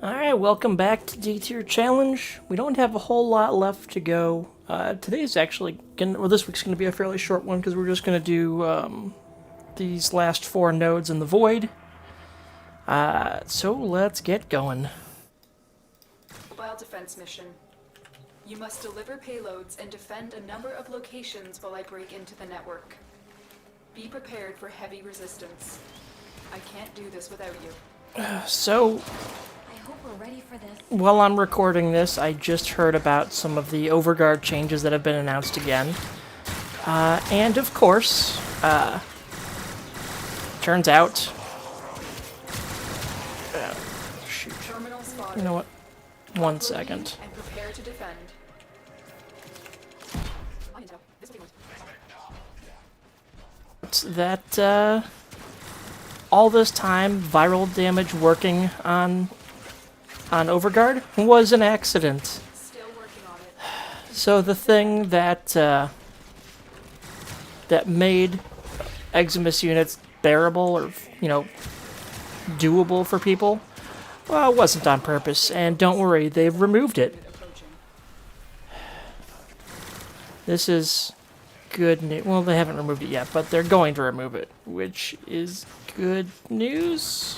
Alright, welcome back to D-Tier Challenge. We don't have a whole lot left to go. Today's actually this week's gonna be a fairly short one because we're just gonna do these last 4 nodes in the void. So let's get going. Mobile defense mission. You must deliver payloads and defend a number of locations while I break into the network. Be prepared for heavy resistance. I can't do this without you. So, I hope we're ready for this. while I'm recording this, I just heard about some of the overguard changes that have been announced again. And of course, turns out... shoot. Terminal spotted. You know what? One Upload second. and prepare to defend. That, all this time, viral damage working on Overguard was an accident. Still working on it. So the thing that, that made Eximus units bearable or, doable for people, well, it wasn't on purpose, and don't worry, they've removed it. Approaching. This is good news. Well, they haven't removed it yet, but they're going to remove it, which is good news.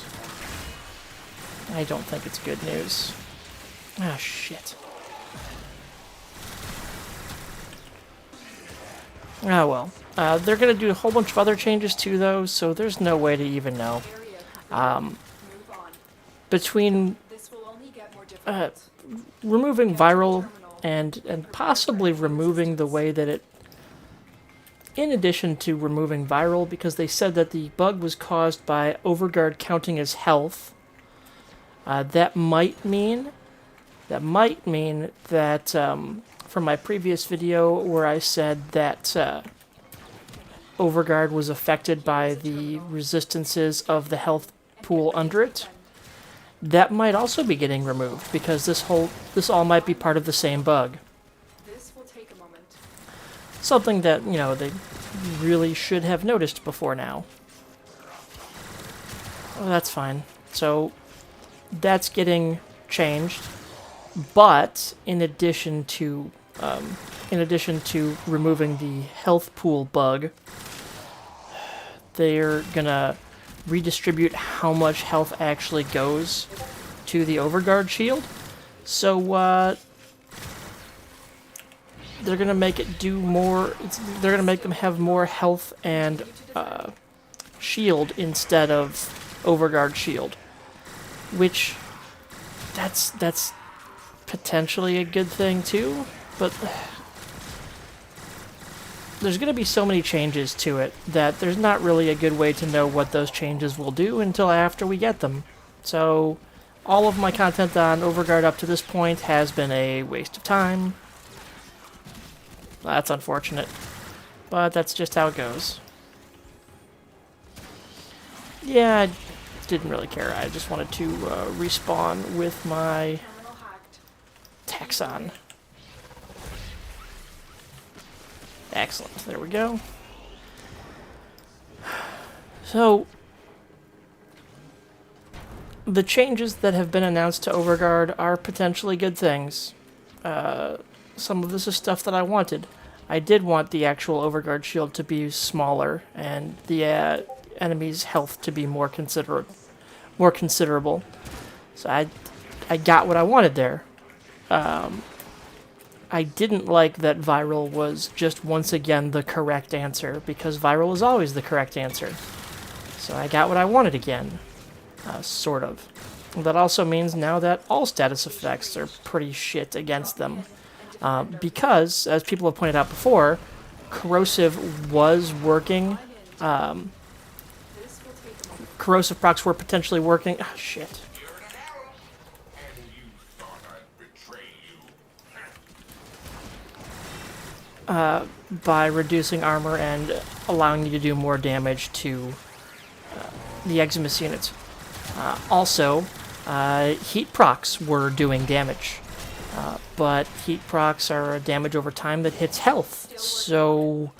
I don't think it's good news. Ah, shit. Ah, well. They're going to do a whole bunch of other changes too, though, so there's no way to even know. Area. Move on. Between This will only get more difficult. removing viral and possibly removing the way that it... In addition to removing viral, because they said that the bug was caused by Overguard counting as health, that might mean that from my previous video where I said that Overguard was affected by the resistances of the health pool under it, that might also be getting removed because this all might be part of the same bug. This will take a moment. Something that, they really should have noticed before now. Oh, that's fine. So, that's getting changed. But, in addition to removing the health pool bug, they're gonna redistribute how much health actually goes to the Overguard shield. So, they're gonna make it do more. They're gonna make them have more health and shield instead of Overguard shield, which that's potentially a good thing too. But there's gonna be so many changes to it that there's not really a good way to know what those changes will do until after we get them. So all of my content on Overguard up to this point has been a waste of time. That's unfortunate, but that's just how it goes. Yeah, I didn't really care. I just wanted to respawn with my Terminal hacked. Taxon. Excellent. There we go. So, the changes that have been announced to Overguard are potentially good things. Some of this is stuff that I wanted. I did want the actual Overguard shield to be smaller and the enemy's health to be more considerable. So I got what I wanted there. I didn't like that viral was just once again the correct answer, because viral is always the correct answer. So I got what I wanted again. Sort of. That also means now that all status effects are pretty shit against them. Because, as people have pointed out before, corrosive was working. Corrosive procs were potentially working. Ah, shit. By reducing armor and allowing you to do more damage to the Eximus units. Also, heat procs were doing damage. But heat procs are a damage over time that hits health. So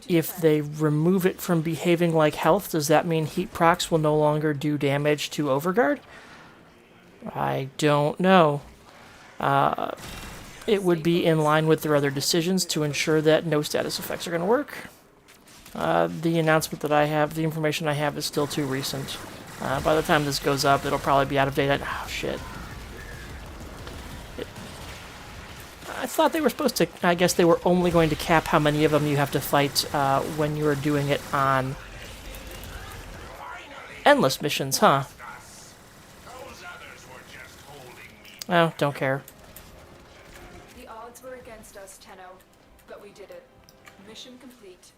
if they remove it from behaving like health, does that mean heat procs will no longer do damage to Overguard? I don't know. It would be in line with their other decisions to ensure that no status effects are going to work. The announcement that I have, the information I have is still too recent. By the time this goes up, it'll probably be out of date. Oh, shit. I thought they were supposed to, I guess they were only going to cap how many of them you have to fight when you are doing it on endless missions, huh? Oh, don't care. The odds were against us, Tenno, but we did it. Mission complete.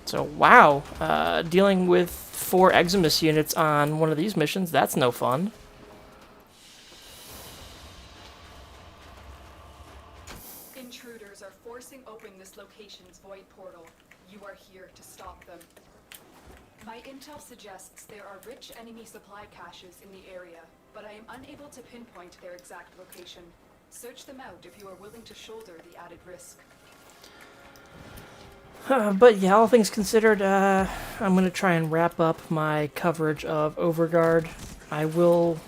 So, wow. Dealing with 4 Eximus units on one of these missions, that's no fun. Intruders are forcing open this location's void portal. You are here to stop them. My intel suggests there are rich enemy supply caches in the area, but I am unable to pinpoint their exact location. Search them out if you are willing to shoulder the added risk. But yeah, all things considered, I'm going to try and wrap up my coverage of Overguard. I will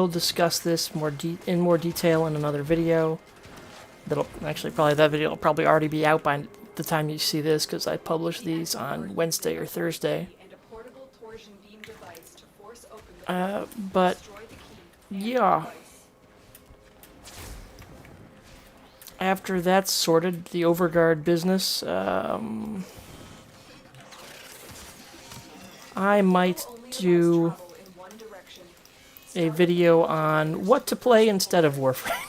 discuss this in more detail in another video. That'll actually that video will probably already be out by the time you see this, because I publish these on Wednesday or Thursday. But yeah, after that's sorted, the Overguard business, I might do a video on what to play instead of Warframe.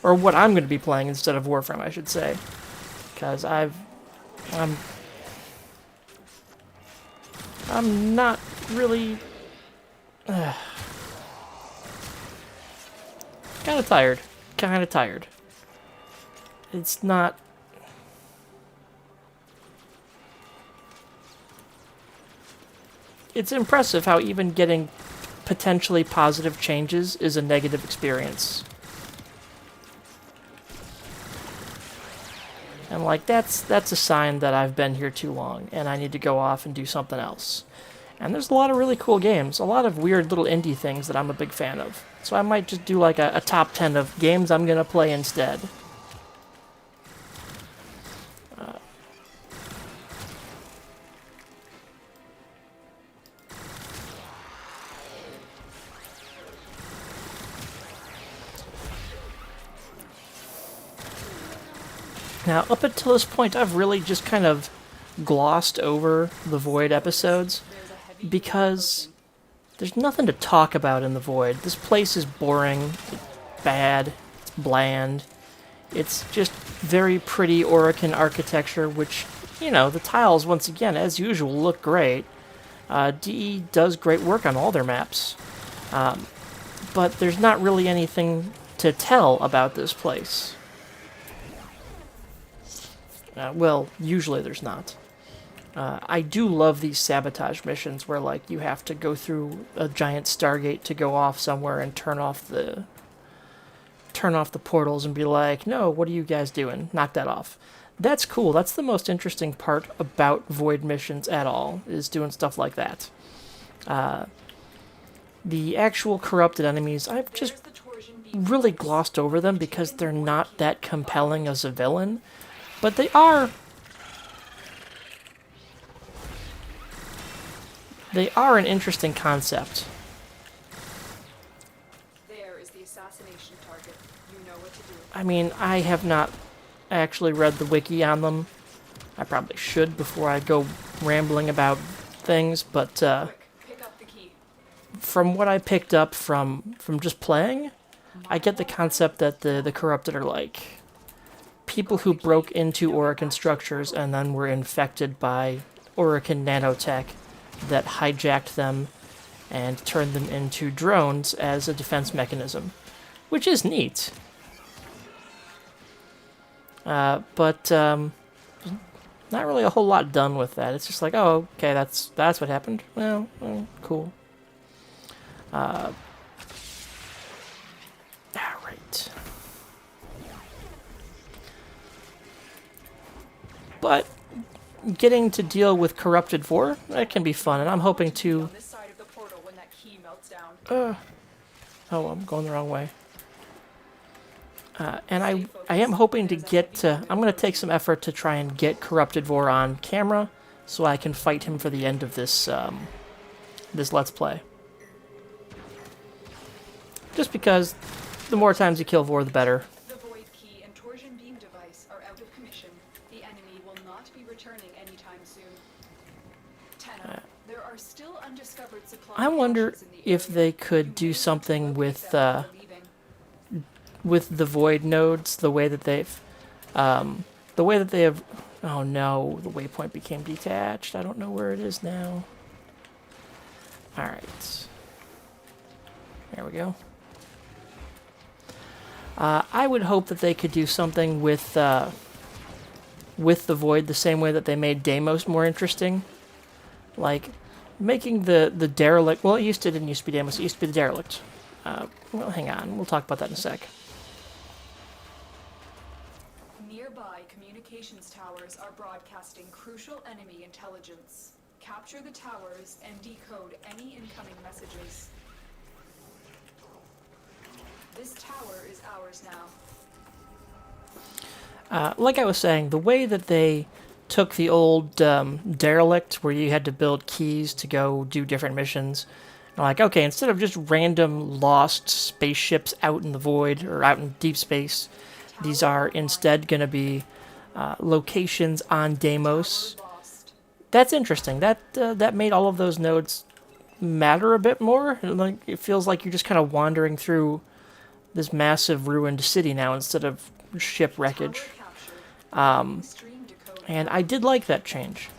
Or what I'm going to be playing instead of Warframe, I should say. Because I'm not really... kind of tired. Kind of tired. It's not... It's impressive how even getting potentially positive changes is a negative experience. And like, that's a sign that I've been here too long, and I need to go off and do something else. And there's a lot of really cool games, a lot of weird little indie things that I'm a big fan of. So I might just do like a top 10 of games I'm gonna play instead. Now, up until this point, I've really just kind of glossed over the Void episodes because there's nothing to talk about in the Void. This place is boring, it's bad, it's bland. It's just very pretty Orokin architecture, which, you know, the tiles, once again, as usual, look great. DE does great work on all their maps. But there's not really anything to tell about this place. Well, usually there's not. I do love these sabotage missions where, like, you have to go through a giant Stargate to go off somewhere and turn off the portals and be like, no, what are you guys doing? Knock that off. That's cool. That's the most interesting part about Void missions at all, is doing stuff like that. The actual corrupted enemies, I've just really glossed over them because they're not that compelling as a villain. But they are... They are an interesting concept. There is the assassination target. You know what to do. I mean, I have not actually read the wiki on them. I probably should before I go rambling about things, but Pick up the key. from what I picked up from just playing, I get the concept that the corrupted are like people who broke into Orokin structures and then were infected by Orokin nanotech that hijacked them and turned them into drones as a defense mechanism, which is neat. But not really a whole lot done with that. It's just like, oh, okay, that's what happened. Well, cool. All right. But getting to deal with corrupted Vor, that can be fun, and I'm hoping to key melts down. Oh, I'm going the wrong way. And I am hoping to get... I'm going to take some effort to try and get Corrupted Vor on camera so I can fight him for the end of this, this Let's Play. Just because the more times you kill Vor, the better. The Void Key and Torsion Beam device are out of commission. The enemy will not be returning anytime soon. Tenno, there are still undiscovered supply I wonder caches in the if area. they could You do may something locate with them before leaving. the Void nodes, the way that they've... the way that they have... Oh no, the waypoint became detached. I don't know where it is now. Alright. There we go. I would hope that they could do something with the Void the same way that they made Deimos more interesting. Like, making the Derelict... Well, didn't used to be Deimos, it used to be the Derelict. Well, hang on, we'll talk about that in a sec. Nearby communications towers are broadcasting crucial enemy intelligence. Capture the towers and decode any incoming messages. This tower is ours now. Like I was saying, the way that they took the old Derelict, where you had to build keys to go do different missions, and like, okay, instead of just random lost spaceships out in the void, or out in deep space, these are instead going to be locations on Deimos. Lost. That's interesting. That made all of those nodes matter a bit more. Like, it feels like you're just kind of wandering through this massive ruined city now instead of ship wreckage. And I did like that change.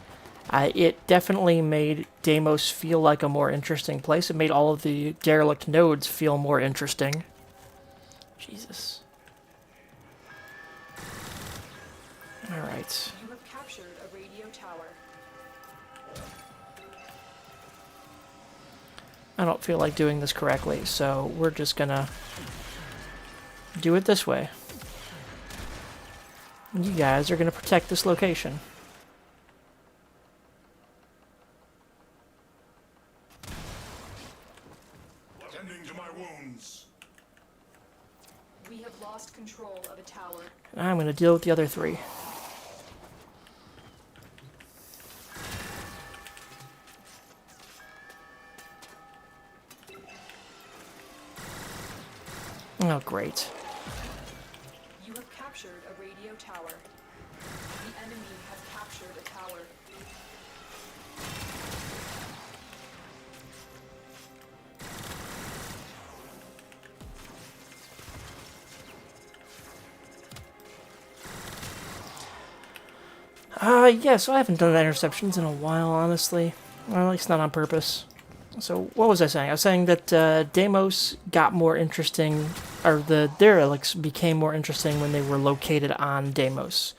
It definitely made Deimos feel like a more interesting place. It made all of the derelict nodes feel more interesting. Jesus. Alright. You have captured a radio tower. I don't feel like doing this correctly, so we're just gonna do it this way. You guys are gonna protect this location. Tending to my wounds. We have lost control of a tower. I'm gonna deal with the other three. Oh, great. You have captured a radio tower. The enemy has captured a tower. Yeah, so I haven't done interceptions in a while, honestly. Well, at least not on purpose. So, what was I saying? I was saying that Deimos got more interesting, or the derelicts became more interesting when they were located on Deimos.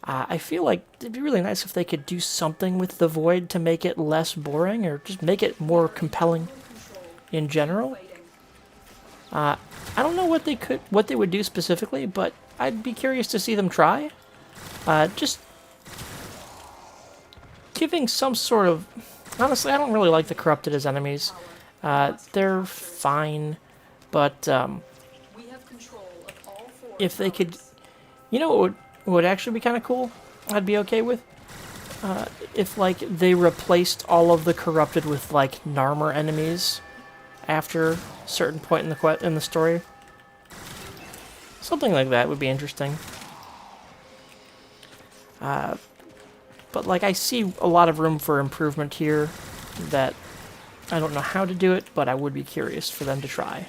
I feel like it'd be really nice if they could do something with the Void to make it less boring, or just make it more compelling in general. I don't know what they would do specifically, but I'd be curious to see them try. Just giving some sort of... Honestly, I don't really like the Corrupted as enemies. They're fine, but We have control of all four if they could... towers. You know what would actually be kind of cool? I'd be okay with? If, like, they replaced all of the Corrupted with, like, Narmer enemies after a certain point in the story. Something like that would be interesting. But, like, I see a lot of room for improvement here that I don't know how to do it, but I would be curious for them to try.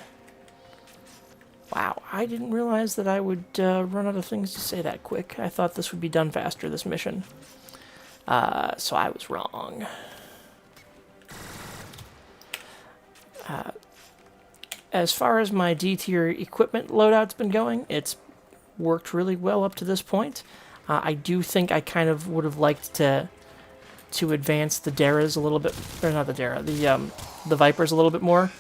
Wow, I didn't realize that I would run out of things to say that quick. I thought this would be done faster, this mission. So I was wrong. As far as my D-tier equipment loadout's been going, it's worked really well up to this point. I do think I kind of would have liked to advance the Daras a little bit, or not the Dara, the Vipers a little bit more,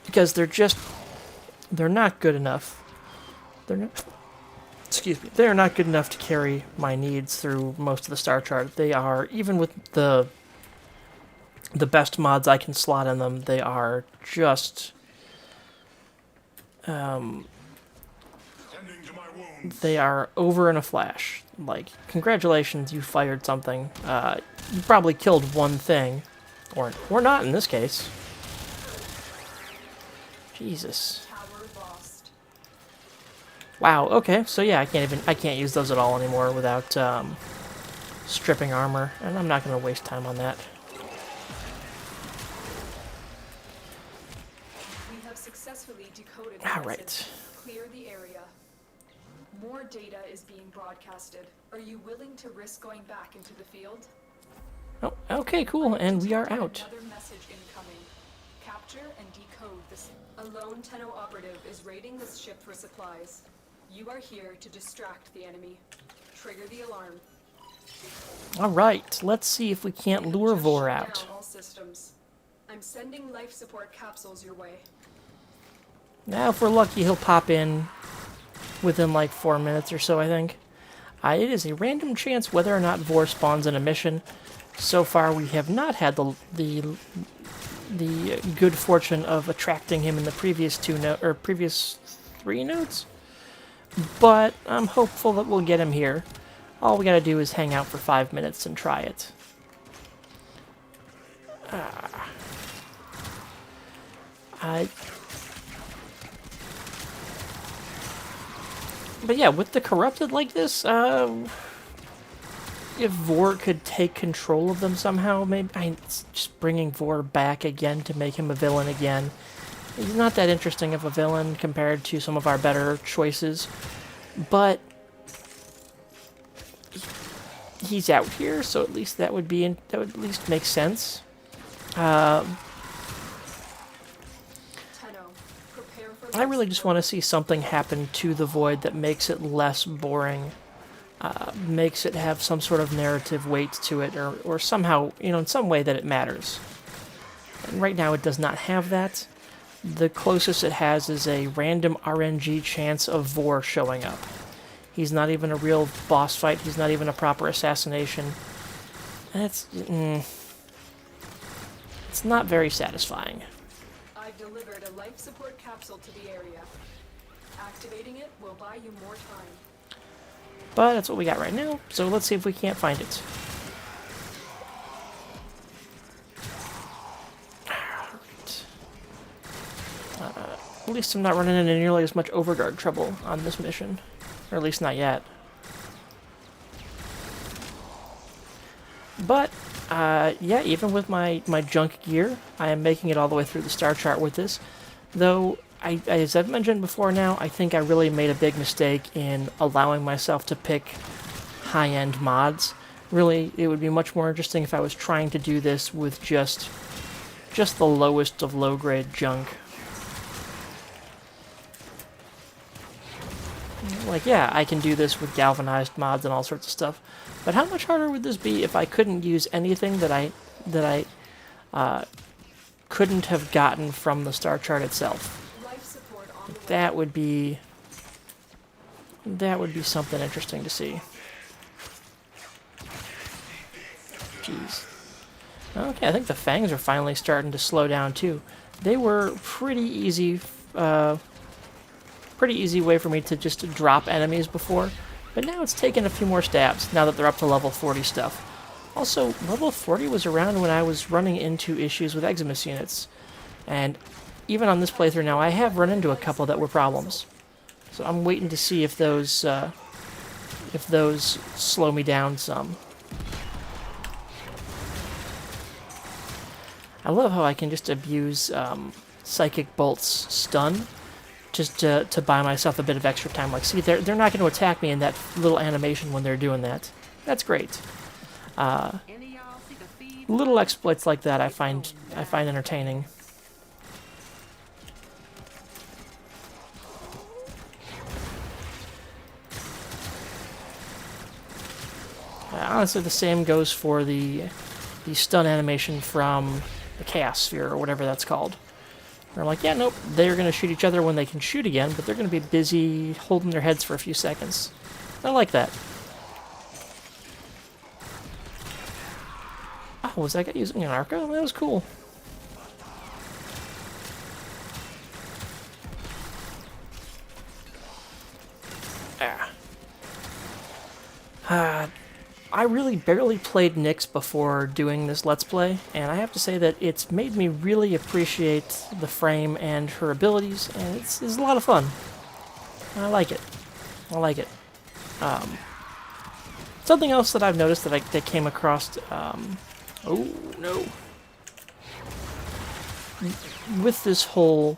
because they're not good enough. They're not good enough to carry my needs through most of the star chart. They are, even with the the best mods I can slot in them. They are just... Tending to my wounds. they are over in a flash. Like, congratulations, you fired something. You probably killed one thing. Or not in this case. Jesus. Tower lost. Wow, okay, so yeah, I can't use those at all anymore without stripping armor, and I'm not gonna waste time on that. We have successfully decoded the All right. message. Clear the area. More data is being broadcasted. Are you willing to risk going back into the field? Oh, okay, cool, and we are out. Another message incoming. Capture and decode this. A lone Tenno operative is raiding this ship for supplies. You are here to distract the enemy. Trigger the alarm. Alright, let's see if we can't lure Just Vor shut out. down all systems. I'm sending life support capsules your way. Now, if we're lucky, he'll pop in within like 4 minutes or so, I think. It is a random chance whether or not Vor spawns in a mission. So far, we have not had the good fortune of attracting him in the previous previous 3 notes. But I'm hopeful that we'll get him here. All we gotta do is hang out for 5 minutes and try it. But yeah, with the corrupted like this, if Vor could take control of them somehow, maybe just bringing Vor back again to make him a villain again. He's not that interesting of a villain compared to some of our better choices, but he's out here, so at least that would at least make sense. Tenno, prepare for I really just want to see something happen to the Void that makes it less boring, makes it have some sort of narrative weight to it, or somehow, in some way that it matters. And right now it does not have that. The closest it has is a random RNG chance of Vor showing up. He's not even a real boss fight, he's not even a proper assassination. And it's not very satisfying. I've delivered a life support capsule to the area. Activating it will buy you more time. But that's what we got right now, so let's see if we can't find it. Alright. At least I'm not running into nearly as much overguard trouble on this mission. Or at least not yet. But, yeah, even with my junk gear, I am making it all the way through the star chart with this. Though, as I've mentioned before now, I think I really made a big mistake in allowing myself to pick high-end mods. Really, it would be much more interesting if I was trying to do this with just the lowest of low-grade junk. Like, yeah, I can do this with galvanized mods and all sorts of stuff, but how much harder would this be if I couldn't use anything that I couldn't have gotten from the star chart itself? Life support on the way. That would be something interesting to see. Jeez. Okay, I think the fangs are finally starting to slow down too. They were pretty easy way for me to just drop enemies before, but now it's taken a few more stabs now that they're up to level 40 stuff. Also, level 40 was around when I was running into issues with Eximus units, and even on this playthrough now, I have run into a couple that were problems. So I'm waiting to see if those slow me down some. I love how I can just abuse Psychic Bolt's stun just to buy myself a bit of extra time. Like, see, they're not going to attack me in that little animation when they're doing that. That's great. Little exploits like that I find entertaining. Honestly, the same goes for the stun animation from the Chaos Sphere, or whatever that's called. Where I'm like, yeah, nope, they're going to shoot each other when they can shoot again, but they're going to be busy holding their heads for a few seconds. I like that. Oh, was that guy using an arco? That was cool. I really barely played Nyx before doing this Let's Play, and I have to say that it's made me really appreciate the frame and her abilities, and it's a lot of fun. I like it. I like it. Something else that I've noticed that came across... oh, no. With this whole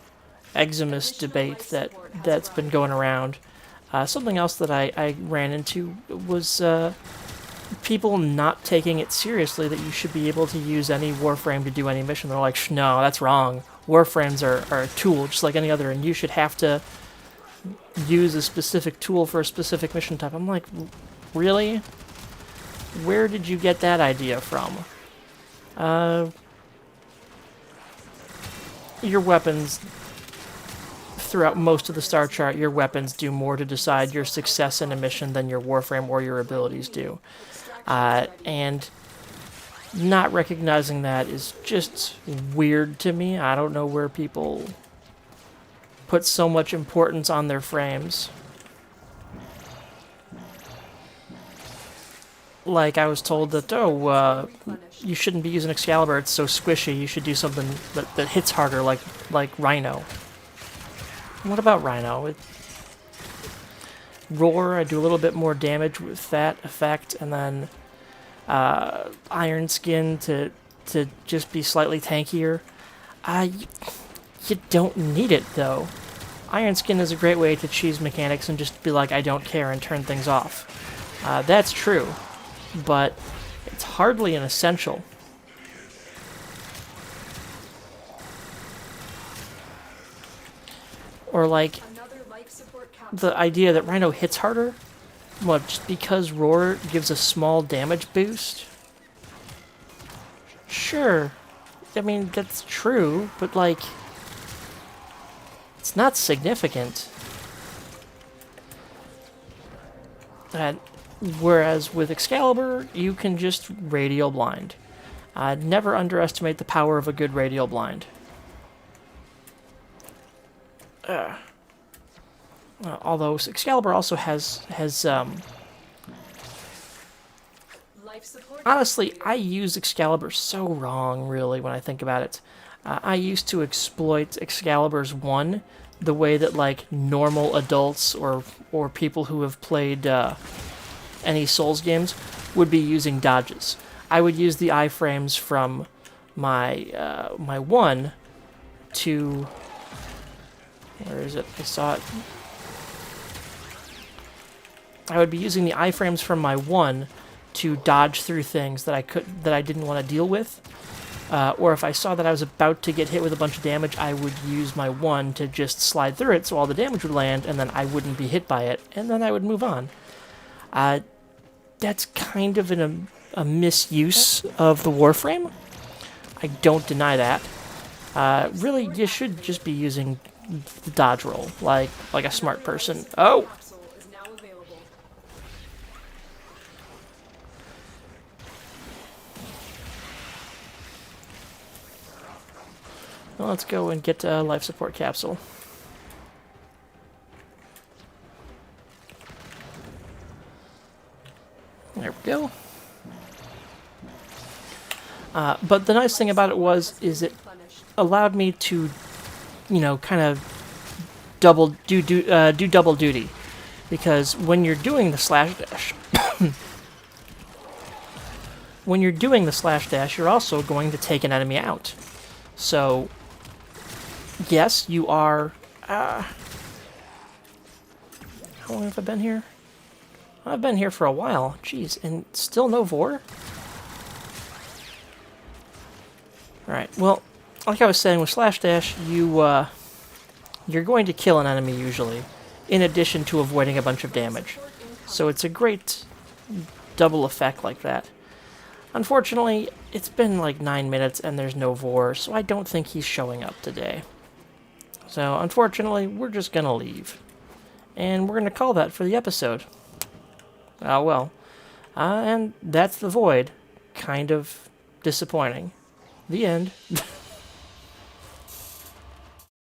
Eximus debate that's been going around, something else that I ran into was people not taking it seriously that you should be able to use any Warframe to do any mission. They're like, no, that's wrong. Warframes are a tool just like any other, and you should have to use a specific tool for a specific mission type. I'm like, really? Where did you get that idea from? Your weapons, throughout most of the star chart, your weapons do more to decide your success in a mission than your Warframe or your abilities do. And not recognizing that is just weird to me. I don't know where people put so much importance on their frames. Like, I was told that, you shouldn't be using Excalibur, it's so squishy, you should do something that hits harder, like Rhino. What about Rhino? Roar, I do a little bit more damage with that effect, and then Iron Skin to just be slightly tankier. You don't need it, though. Iron Skin is a great way to cheese mechanics and just be like, I don't care, and turn things off. That's true, but it's hardly an essential. Or like, the idea that Rhino hits harder? What, just because Roar gives a small damage boost? Sure. I mean, that's true, but like, it's not significant. Whereas with Excalibur, you can just radial blind. Never underestimate the power of a good radial blind. Although Excalibur also has honestly, I use Excalibur so wrong, really, when I think about it. I used to exploit Excalibur's 1 the way that, like, normal adults or people who have played any Souls games would be using dodges. I would use the iframes from my my 1 to... Where is it? I saw it. I would be using the iframes from my 1 to dodge through things that I didn't want to deal with. Or if I saw that I was about to get hit with a bunch of damage, I would use my 1 to just slide through it so all the damage would land, and then I wouldn't be hit by it, and then I would move on. That's kind of a misuse of the Warframe. I don't deny that. Really, you should just be using the dodge roll, like a smart person. Oh! Well, let's go and get a life support capsule. There we go. But the nice thing about it is it allowed me to, you know, kind of double duty, because when you're doing the slash dash, you're also going to take an enemy out. So, yes, you are. How long have I been here? I've been here for a while. Jeez, and still no Vor? Alright, well, like I was saying, with Slash Dash, you're going to kill an enemy usually, in addition to avoiding a bunch of damage. So it's a great double effect like that. Unfortunately, it's been like 9 minutes and there's no Vor, so I don't think he's showing up today. So, unfortunately, we're just gonna leave. And we're gonna call that for the episode. Oh well. And that's the Void. Kind of Disappointing. The end.